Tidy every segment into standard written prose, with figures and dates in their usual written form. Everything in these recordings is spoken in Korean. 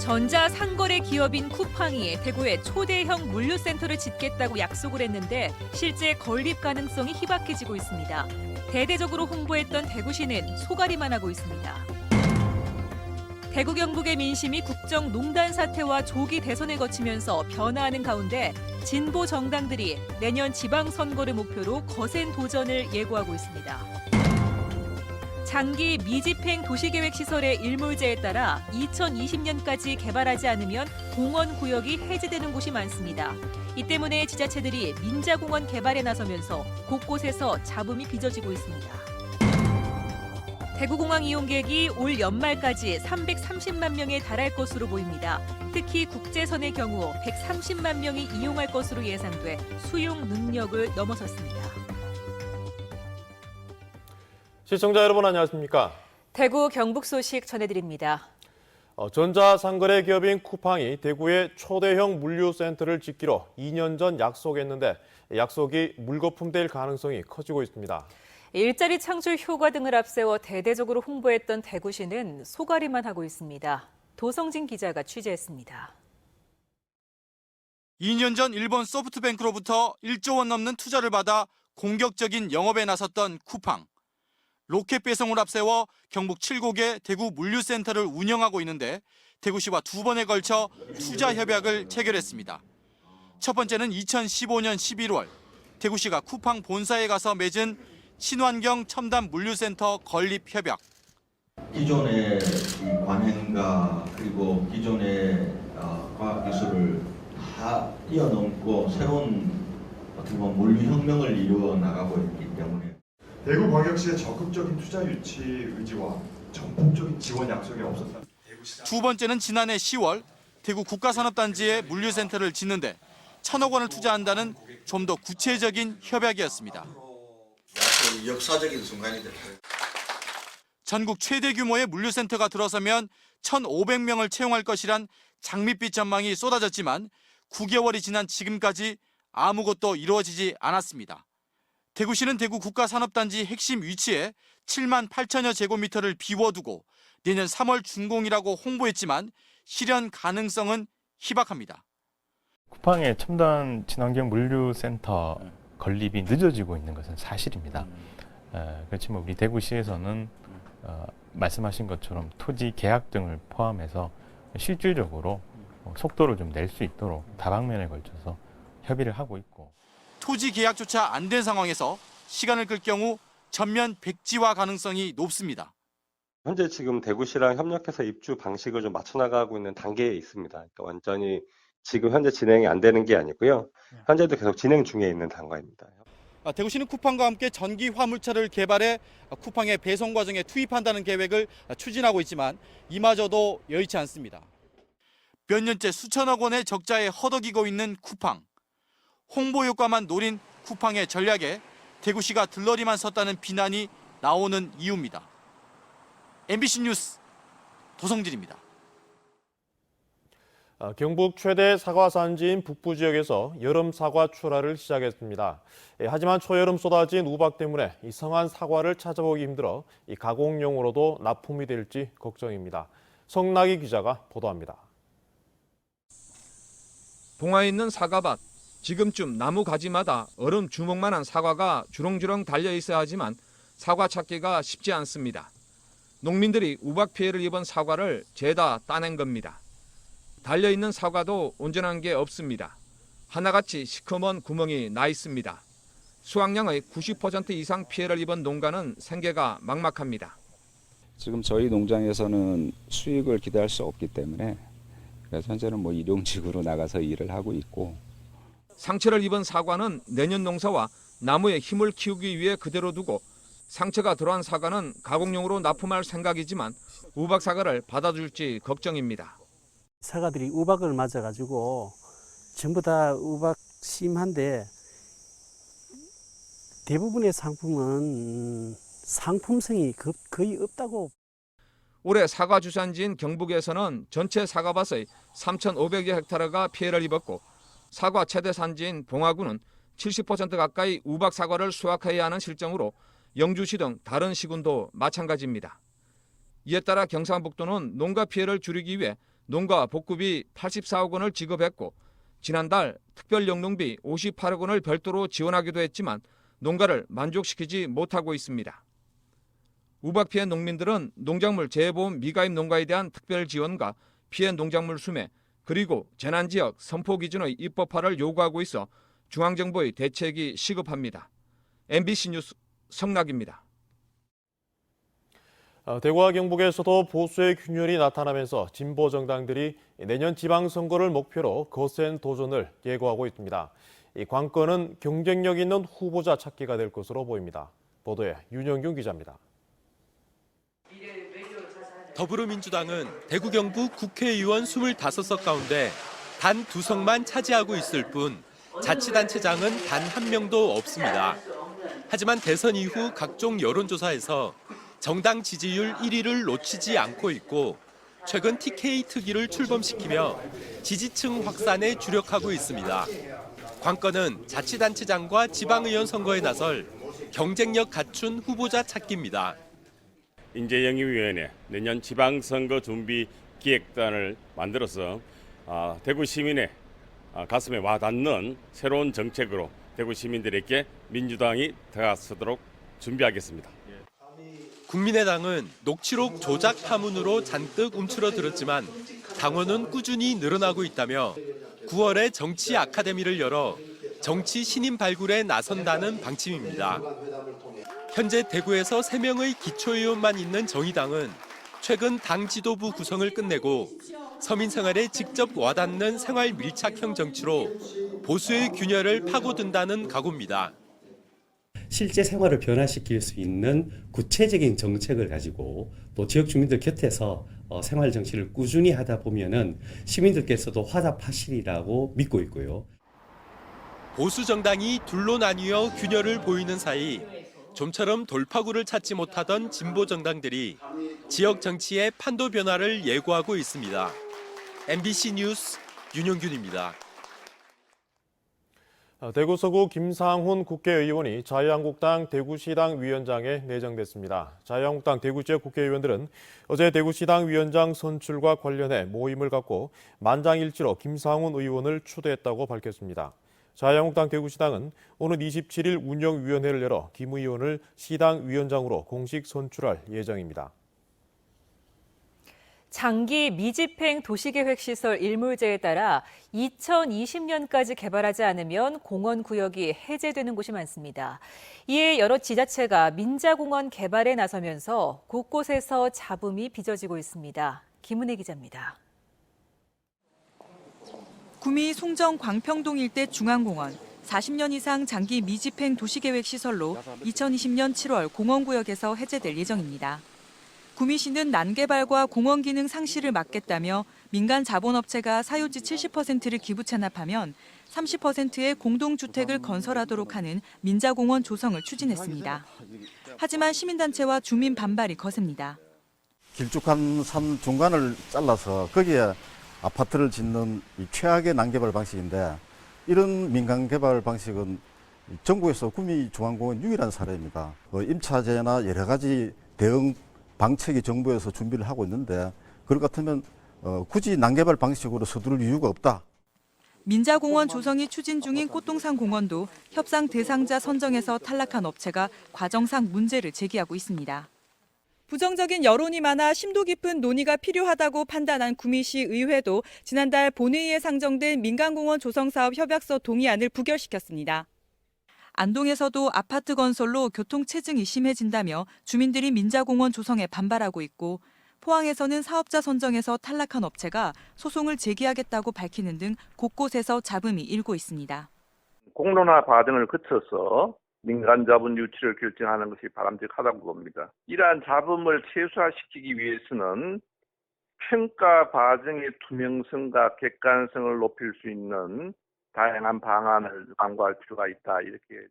전자상거래 기업인 쿠팡이 대구에 초대형 물류센터를 짓겠다고 약속을 했는데 실제 건립 가능성이 희박해지고 있습니다. 대대적으로 홍보했던 대구시는 소가리만 하고 있습니다. 대구 경북의 민심이 국정농단 사태와 조기 대선을 거치면서 변화하는 가운데 진보 정당들이 내년 지방선거를 목표로 거센 도전을 예고하고 있습니다. 장기 미집행 도시계획 시설의 일몰제에 따라 2020년까지 개발하지 않으면 공원구역이 해제되는 곳이 많습니다. 이 때문에 지자체들이 민자공원 개발에 나서면서 곳곳에서 잡음이 빚어지고 있습니다. 대구공항 이용객이 올 연말까지 330만 명에 달할 것으로 보입니다. 특히 국제선의 경우 130만 명이 이용할 것으로 예상돼 수용 능력을 넘어섰습니다. 시청자 여러분 안녕하십니까? 대구 경북 소식 전해드립니다. 전자상거래 기업인 쿠팡이 대구에 초대형 물류센터를 짓기로 2년 전 약속했는데 약속이 물거품될 가능성이 커지고 있습니다. 일자리 창출 효과 등을 앞세워 대대적으로 홍보했던 대구시는 소가리만 하고 있습니다. 도성진 기자가 취재했습니다. 2년 전 일본 소프트뱅크로부터 1조 원 넘는 투자를 받아 공격적인 영업에 나섰던 쿠팡. 로켓 배송을 앞세워 경북 7곡의 대구 물류센터를 운영하고 있는데 대구시와 2번에 걸쳐 투자 협약을 체결했습니다. 첫 번째는 2015년 11월 대구시가 쿠팡 본사에 가서 맺은 친환경 첨단 물류센터 건립 협약. 기존의 관행과 그리고 기존의 과학기술을 다 뛰어넘고 새로운 어떻게 보면 물류혁명을 이루어 나가고 있기 때문에 대구광역시의 적극적인 투자 유치 의지와 전폭적인 지원 약속이 없었다. 두 번째는 지난해 10월 대구 국가산업단지에 물류센터를 짓는데 1,000억 원을 투자한다는 좀 더 구체적인 협약이었습니다. 역사적인 순간이 됐어요. 전국 최대 규모의 물류센터가 들어서면 1,500명을 채용할 것이란 장밋빛 전망이 쏟아졌지만 9개월이 지난 지금까지 아무것도 이루어지지 않았습니다. 대구시는 대구 국가산업단지 핵심 위치에 7만 8천여 제곱미터를 비워두고 내년 3월 준공이라고 홍보했지만 실현 가능성은 희박합니다. 쿠팡의 첨단 친환경 물류센터 건립이 늦어지고 있는 것은 사실입니다. 그렇지만 우리 대구시에서는 말씀하신 것처럼 토지 계약 등을 포함해서 실질적으로 속도를 좀 낼 수 있도록 다방면에 걸쳐서 협의를 하고 있고. 토지 계약조차 안 된 상황에서 시간을 끌 경우 전면 백지화 가능성이 높습니다. 현재 지금 대구시랑 협력해서 입주 방식을 좀 맞춰나가고 있는 단계에 있습니다. 그러니까 완전히 지금 현재 진행이 안 되는 게 아니고요. 현재도 계속 진행 중에 있는 단계입니다. 대구시는 쿠팡과 함께 전기 화물차를 개발해 쿠팡의 배송 과정에 투입한다는 계획을 추진하고 있지만 이마저도 여의치 않습니다. 몇 년째 수천억 원의 적자에 허덕이고 있는 쿠팡. 홍보 효과만 노린 쿠팡의 전략에 대구시가 들러리만 섰다는 비난이 나오는 이유입니다. MBC 뉴스 도성진입니다. 경북 최대 사과 산지인 북부 지역에서 여름 사과 출하를 시작했습니다. 하지만 초여름 쏟아진 우박 때문에 이 성한 사과를 찾아보기 힘들어 이 가공용으로도 납품이 될지 걱정입니다. 성나기 기자가 보도합니다. 봉화에 있는 사과밭. 지금쯤 나무 가지마다 얼음 주먹만한 사과가 주렁주렁 달려 있어야 하지만 사과 찾기가 쉽지 않습니다. 농민들이 우박 피해를 입은 사과를 죄다 따낸 겁니다. 달려있는 사과도 온전한 게 없습니다. 하나같이 시커먼 구멍이 나 있습니다. 수확량의 90% 이상 피해를 입은 농가는 생계가 막막합니다. 지금 저희 농장에서는 수익을 기대할 수 없기 때문에 그래서 현재는 일용직으로 나가서 일을 하고 있고. 상처를 입은 사과는 내년 농사와 나무의 힘을 키우기 위해 그대로 두고 상처가 들어간 사과는 가공용으로 납품할 생각이지만 우박 사과를 받아줄지 걱정입니다. 사과들이 우박을 맞아가지고 전부 다 우박 심한데 대부분의 상품은 상품성이 거의 없다고. 올해 사과 주산지인 경북에서는 전체 사과밭의 3,500여 헥타르가 피해를 입었고 사과 최대 산지인 봉화구는 70% 가까이 우박 사과를 수확해야 하는 실정으로 영주시 등 다른 시군도 마찬가지입니다. 이에 따라 경상북도는 농가 피해를 줄이기 위해 농가 복구비 84억 원을 지급했고 지난달 특별영농비 58억 원을 별도로 지원하기도 했지만 농가를 만족시키지 못하고 있습니다. 우박 피해 농민들은 농작물 재해보험 미가입 농가에 대한 특별 지원과 피해 농작물 수매 그리고 재난지역 선포 기준의 입법화를 요구하고 있어 중앙정부의 대책이 시급합니다. MBC 뉴스 성락입니다. 대구와 경북에서도 보수의 균열이 나타나면서 진보 정당들이 내년 지방선거를 목표로 거센 도전을 예고하고 있습니다. 이 관건은 경쟁력 있는 후보자 찾기가 될 것으로 보입니다. 보도에 윤영균 기자입니다. 더불어민주당은 대구 경북 국회의원 25석 가운데 단 2석만 차지하고 있을 뿐 자치단체장은 단 한 명도 없습니다. 하지만 대선 이후 각종 여론조사에서 정당 지지율 1위를 놓치지 않고 있고 최근 TK 특위를 출범시키며 지지층 확산에 주력하고 있습니다. 관건은 자치단체장과 지방의원 선거에 나설 경쟁력 갖춘 후보자 찾기입니다. 인재영입위원회 내년 지방선거 준비 기획단을 만들어서 대구 시민의 가슴에 와닿는 새로운 정책으로 대구 시민들에게 민주당이 다가서도록 준비하겠습니다. 국민의당은 녹취록 조작 파문으로 잔뜩 움츠러들었지만 당원은 꾸준히 늘어나고 있다며 9월에 정치 아카데미를 열어 정치 신인 발굴에 나선다는 방침입니다. 현재 대구에서 3명의 기초의원만 있는 정의당은 최근 당 지도부 구성을 끝내고 서민 생활에 직접 와닿는 생활 밀착형 정치로 보수의 균열을 파고든다는 각오입니다. 실제 생활을 변화시킬 수 있는 구체적인 정책을 가지고 또 지역 주민들 곁에서 생활 정치를 꾸준히 하다 보면은 시민들께서도 화답하시리라고 믿고 있고요. 보수 정당이 둘로 나뉘어 균열을 보이는 사이 좀처럼 돌파구를 찾지 못하던 진보 정당들이 지역 정치의 판도 변화를 예고하고 있습니다. MBC 뉴스 윤영균입니다. 대구 서구 김상훈 국회의원이 자유한국당 대구시당 위원장에 내정됐습니다. 자유한국당 대구지역 국회의원들은 어제 대구시당 위원장 선출과 관련해 모임을 갖고 만장일치로 김상훈 의원을 추대했다고 밝혔습니다. 자유한국당 대구시당은 오는 27일 운영위원회를 열어 김 의원을 시당 위원장으로 공식 선출할 예정입니다. 장기 미집행 도시계획시설 일몰제에 따라 2020년까지 개발하지 않으면 공원구역이 해제되는 곳이 많습니다. 이에 여러 지자체가 민자공원 개발에 나서면서 곳곳에서 잡음이 빚어지고 있습니다. 김은혜 기자입니다. 구미 송정 광평동 일대 중앙공원 40년 이상 장기 미집행 도시계획시설로 2020년 7월 공원구역에서 해제될 예정입니다. 구미시는 난개발과 공원 기능 상실을 막겠다며 민간 자본업체가 사유지 70%를 기부 찬합하면 30%의 공동주택을 건설하도록 하는 민자공원 조성을 추진했습니다. 하지만 시민단체와 주민 반발이 거셉니다. 길쭉한 산 중간을 잘라서 거기에 아파트를 짓는 최악의 난개발 방식인데 이런 민간 개발 방식은 전국에서 구미 중앙공원 유일한 사례입니다. 임차제나 여러 가지 대응 방책이 정부에서 준비를 하고 있는데 그럴 것 같으면 굳이 난개발 방식으로 서두를 이유가 없다. 민자공원 조성이 추진 중인 꽃동산 공원도 협상 대상자 선정에서 탈락한 업체가 과정상 문제를 제기하고 있습니다. 부정적인 여론이 많아 심도 깊은 논의가 필요하다고 판단한 구미시 의회도 지난달 본회의에 상정된 민간공원 조성사업 협약서 동의안을 부결시켰습니다. 안동에서도 아파트 건설로 교통 체증이 심해진다며 주민들이 민자공원 조성에 반발하고 있고 포항에서는 사업자 선정에서 탈락한 업체가 소송을 제기하겠다고 밝히는 등 곳곳에서 잡음이 일고 있습니다. 공론화 과정을 거쳐서 민간 자본 유치를 결정하는 것이 바람직하다고 봅니다. 이러한 잡음을 최소화시키기 위해서는 평가 과정의 투명성과 객관성을 높일 수 있는 다양한 방안을 강구할 필요가 있다. 이렇게.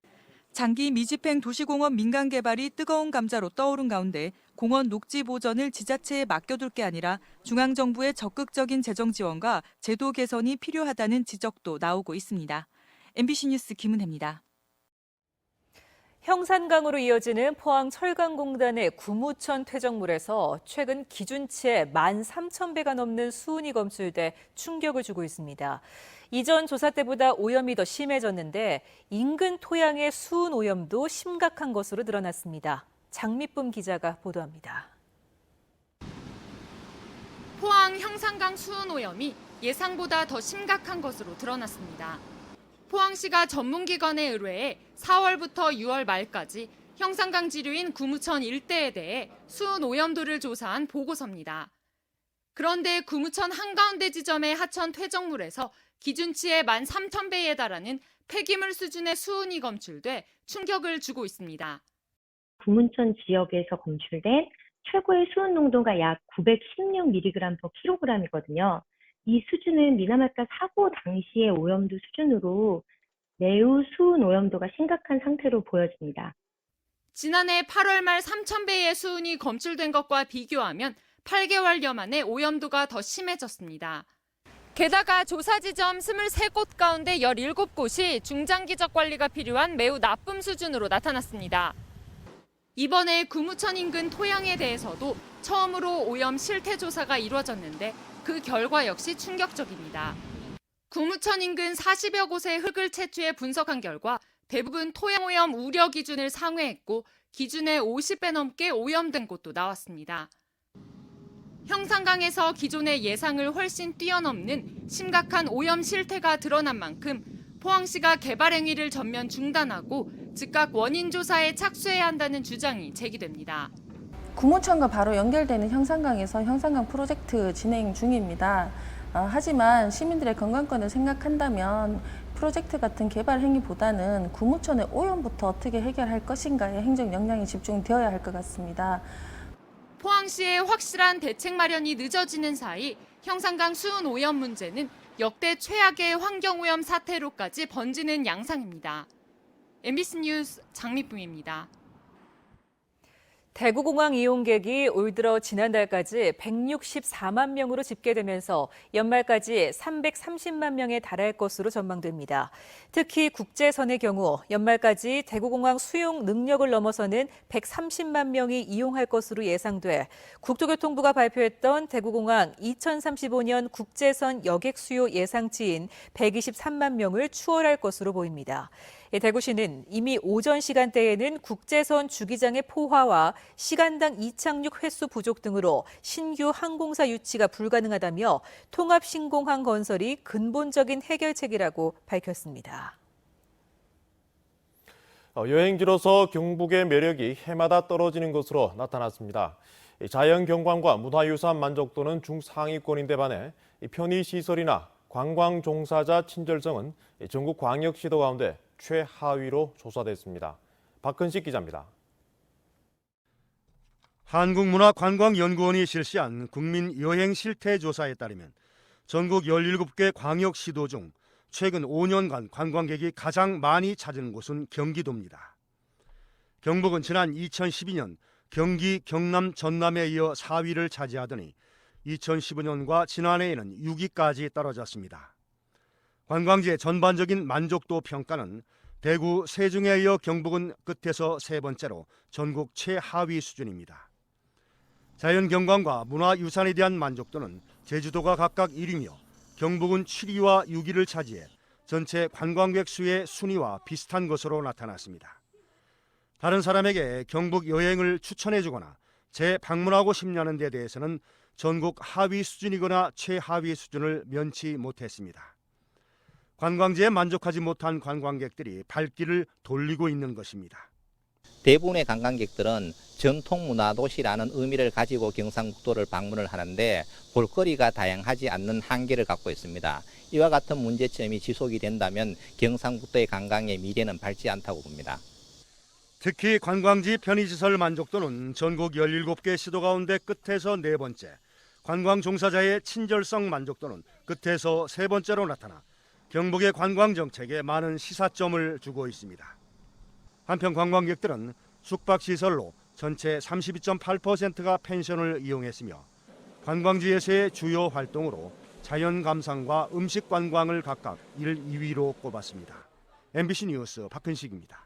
장기 미집행 도시공원 민간 개발이 뜨거운 감자로 떠오른 가운데 공원 녹지 보전을 지자체에 맡겨둘 게 아니라 중앙정부의 적극적인 재정 지원과 제도 개선이 필요하다는 지적도 나오고 있습니다. MBC 뉴스 김은혜입니다. 형산강으로 이어지는 포항 철강공단의 구무천 퇴적물에서 최근 기준치의 13,000배가 넘는 수은이 검출돼 충격을 주고 있습니다. 이전 조사 때보다 오염이 더 심해졌는데 인근 토양의 수은 오염도 심각한 것으로 드러났습니다. 장미쁨 기자가 보도합니다. 포항 형산강 수은 오염이 예상보다 더 심각한 것으로 드러났습니다. 포항시가 전문기관에 의뢰해 4월부터 6월 말까지 형산강 지류인 구무천 일대에 대해 수은 오염도를 조사한 보고서입니다. 그런데 구무천 한가운데 지점의 하천 퇴적물에서 기준치의 13,000배에 달하는 폐기물 수준의 수은이 검출돼 충격을 주고 있습니다. 구문천 지역에서 검출된 최고의 수은 농도가 약 916mg/kg이거든요. 이 수준은 미나마카 사고 당시의 오염도 수준으로 매우 수은 오염도가 심각한 상태로 보여집니다. 지난해 8월 말 3,000배의 수은이 검출된 것과 비교하면 8개월여 만에 오염도가 더 심해졌습니다. 게다가 조사 지점 23곳 가운데 17곳이 중장기적 관리가 필요한 매우 나쁨 수준으로 나타났습니다. 이번에 구무천 인근 토양에 대해서도 처음으로 오염 실태 조사가 이루어졌는데 그 결과 역시 충격적입니다. 구무천 인근 40여 곳의 흙을 채취해 분석한 결과 대부분 토양 오염 우려 기준을 상회했고 기준의 50배 넘게 오염된 곳도 나왔습니다. 형산강에서 기존의 예상을 훨씬 뛰어넘는 심각한 오염 실태가 드러난 만큼 포항시가 개발 행위를 전면 중단하고 즉각 원인 조사에 착수해야 한다는 주장이 제기됩니다. 구무천과 바로 연결되는 형산강에서 형산강 프로젝트 진행 중입니다. 하지만 시민들의 건강권을 생각한다면 프로젝트 같은 개발 행위보다는 구무천의 오염부터 어떻게 해결할 것인가에 행정 역량이 집중되어야 할 것 같습니다. 포항시의 확실한 대책 마련이 늦어지는 사이 형산강 수은 오염 문제는 역대 최악의 환경오염 사태로까지 번지는 양상입니다. MBC 뉴스 장미쁨입니다. 대구공항 이용객이 올 들어 지난달까지 164만 명으로 집계되면서 연말까지 330만 명에 달할 것으로 전망됩니다. 특히 국제선의 경우 연말까지 대구공항 수용 능력을 넘어서는 130만 명이 이용할 것으로 예상돼 국토교통부가 발표했던 대구공항 2035년 국제선 여객 수요 예상치인 123만 명을 추월할 것으로 보입니다. 대구시는 이미 오전 시간대에는 국제선 주기장의 포화와 시간당 이착륙 횟수 부족 등으로 신규 항공사 유치가 불가능하다며 통합신공항 건설이 근본적인 해결책이라고 밝혔습니다. 여행지로서 경북의 매력이 해마다 떨어지는 것으로 나타났습니다. 자연경관과 문화유산 만족도는 중상위권인데 반해 편의시설이나 관광 종사자 친절성은 전국 광역시도 가운데 최하위로 조사됐습니다. 박근식 기자입니다. 한국문화관광연구원이 실시한 국민 여행 실태 조사에 따르면 전국 17개 광역시도 중 최근 5년간 관광객이 가장 많이 찾은 곳은 경기도입니다. 경북은 지난 2012년 경기, 경남, 전남에 이어 4위를 차지하더니 2015년과 지난해에는 6위까지 떨어졌습니다. 관광지의 전반적인 만족도 평가는 대구, 세종에 이어 경북은 끝에서 세 번째로 전국 최하위 수준입니다. 자연경관과 문화유산에 대한 만족도는 제주도가 각각 1위며 경북은 7위와 6위를 차지해 전체 관광객 수의 순위와 비슷한 것으로 나타났습니다. 다른 사람에게 경북 여행을 추천해주거나 재방문하고 싶냐는 데 대해서는 전국 하위 수준이거나 최하위 수준을 면치 못했습니다. 관광지에 만족하지 못한 관광객들이 발길을 돌리고 있는 것입니다. 대부분의 관광객들은 전통문화도시라는 의미를 가지고 경상북도를 방문을 하는데 볼거리가 다양하지 않는 한계를 갖고 있습니다. 이와 같은 문제점이 지속이 된다면 경상북도의 관광의 미래는 밝지 않다고 봅니다. 특히 관광지 편의시설 만족도는 전국 17개 시도 가운데 끝에서 네 번째, 관광 종사자의 친절성 만족도는 끝에서 세 번째로 나타나 경북의 관광 정책에 많은 시사점을 주고 있습니다. 한편 관광객들은 숙박시설로 전체 32.8%가 펜션을 이용했으며 관광지에서의 주요 활동으로 자연 감상과 음식 관광을 각각 1, 2위로 꼽았습니다. MBC 뉴스 박근식입니다.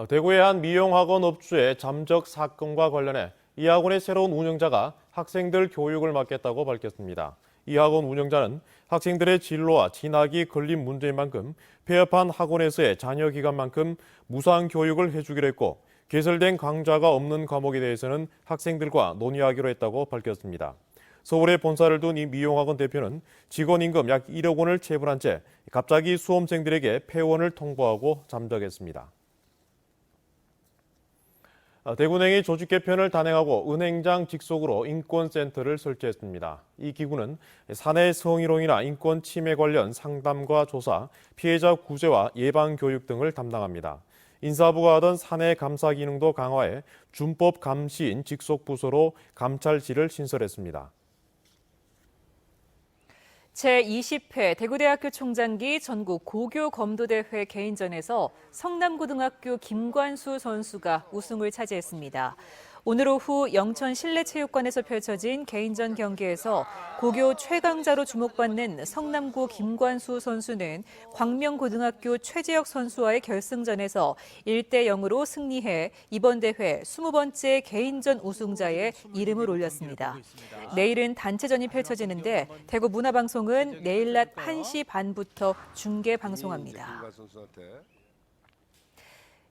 대구의 한 미용학원 업주의 잠적 사건과 관련해 이 학원의 새로운 운영자가 학생들 교육을 맡겠다고 밝혔습니다. 이 학원 운영자는 학생들의 진로와 진학이 걸린 문제인 만큼 폐업한 학원에서의 자녀 기간만큼 무상 교육을 해주기로 했고 개설된 강좌가 없는 과목에 대해서는 학생들과 논의하기로 했다고 밝혔습니다. 서울에 본사를 둔 이 미용학원 대표는 직원 임금 약 1억 원을 체불한 채 갑자기 수험생들에게 폐원을 통보하고 잠적했습니다. 대구은행이 조직 개편을 단행하고 은행장 직속으로 인권센터를 설치했습니다. 이 기구는 사내 성희롱이나 인권 침해 관련 상담과 조사, 피해자 구제와 예방 교육 등을 담당합니다. 인사부가 하던 사내 감사 기능도 강화해 준법 감시인 직속 부서로 감찰실을 신설했습니다. 제20회 대구대학교 총장기 전국 고교 검도대회 개인전에서 성남고등학교 김관수 선수가 우승을 차지했습니다. 오늘 오후 영천 실내체육관에서 펼쳐진 개인전 경기에서 고교 최강자로 주목받는 성남고 김관수 선수는 광명고등학교 최재혁 선수와의 결승전에서 1대 0으로 승리해 이번 대회 20번째 개인전 우승자에 이름을 올렸습니다. 내일은 단체전이 펼쳐지는데 대구 문화방송은 내일 낮 1시 반부터 중계 방송합니다.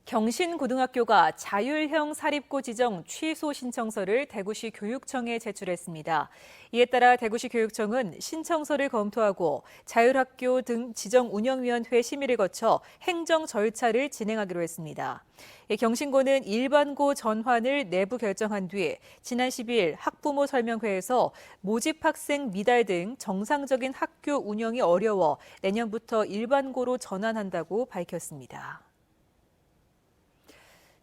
경신고등학교가 자율형 사립고 지정 취소 신청서를 대구시 교육청에 제출했습니다. 이에 따라 대구시 교육청은 신청서를 검토하고 자율학교 등 지정운영위원회 심의를 거쳐 행정 절차를 진행하기로 했습니다. 경신고는 일반고 전환을 내부 결정한 뒤 지난 10일 학부모 설명회에서 모집 학생 미달 등 정상적인 학교 운영이 어려워 내년부터 일반고로 전환한다고 밝혔습니다.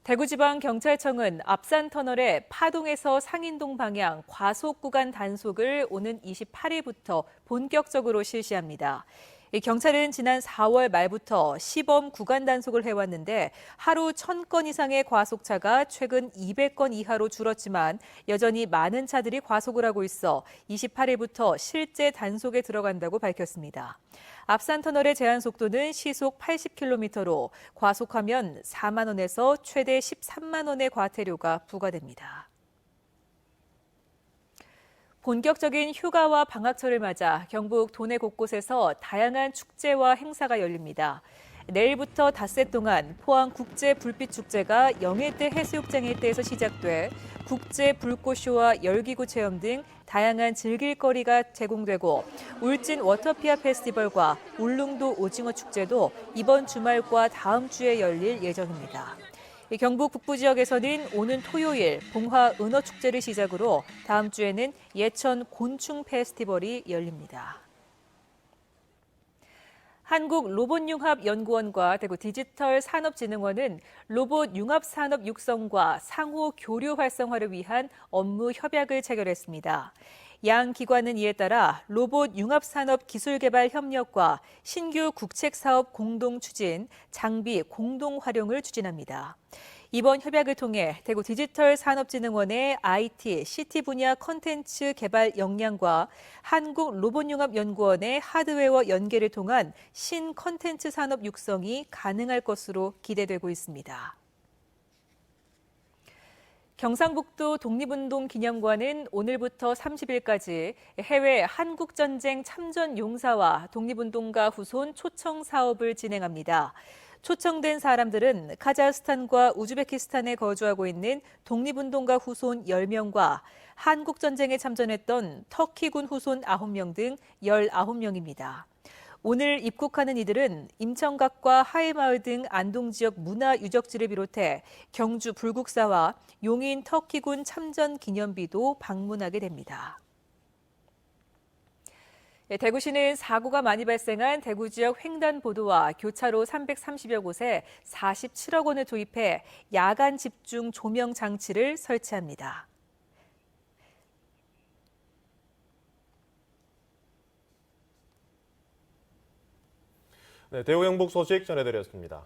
대구지방경찰청은 압산터널의 파동에서 상인동 방향 과속 구간 단속을 오는 28일부터 본격적으로 실시합니다. 경찰은 지난 4월 말부터 시범 구간 단속을 해왔는데 하루 1,000건 이상의 과속차가 최근 200건 이하로 줄었지만 여전히 많은 차들이 과속을 하고 있어 28일부터 실제 단속에 들어간다고 밝혔습니다. 압산터널의 제한 속도는 시속 80km로 과속하면 4만 원에서 최대 13만 원의 과태료가 부과됩니다. 본격적인 휴가와 방학철을 맞아 경북 도내 곳곳에서 다양한 축제와 행사가 열립니다. 내일부터 닷새 동안 포항 국제불빛축제가 영해대 해수욕장 일대에서 시작돼 국제 불꽃쇼와 열기구 체험 등 다양한 즐길거리가 제공되고 울진 워터피아 페스티벌과 울릉도 오징어 축제도 이번 주말과 다음 주에 열릴 예정입니다. 경북 북부 지역에서는 오는 토요일 봉화 은어축제를 시작으로 다음 주에는 예천 곤충 페스티벌이 열립니다. 한국로봇융합연구원과 대구 디지털산업진흥원은 로봇 융합산업 육성과 상호 교류 활성화를 위한 업무 협약을 체결했습니다. 양 기관은 이에 따라 로봇 융합산업 기술개발 협력과 신규 국책사업 공동 추진, 장비 공동 활용을 추진합니다. 이번 협약을 통해 대구 디지털산업진흥원의 IT, CT 분야 콘텐츠 개발 역량과 한국로봇융합연구원의 하드웨어 연계를 통한 신콘텐츠 산업 육성이 가능할 것으로 기대되고 있습니다. 경상북도 독립운동기념관은 오늘부터 30일까지 해외 한국전쟁 참전 용사와 독립운동가 후손 초청 사업을 진행합니다. 초청된 사람들은 카자흐스탄과 우즈베키스탄에 거주하고 있는 독립운동가 후손 10명과 한국전쟁에 참전했던 터키군 후손 9명 등 19명입니다. 오늘 입국하는 이들은 임청각과 하회마을 등 안동 지역 문화유적지를 비롯해 경주 불국사와 용인 터키군 참전 기념비도 방문하게 됩니다. 대구시는 사고가 많이 발생한 대구 지역 횡단보도와 교차로 330여 곳에 47억 원을 투입해 야간 집중 조명 장치를 설치합니다. 네, 대구 경북 소식 전해드렸습니다.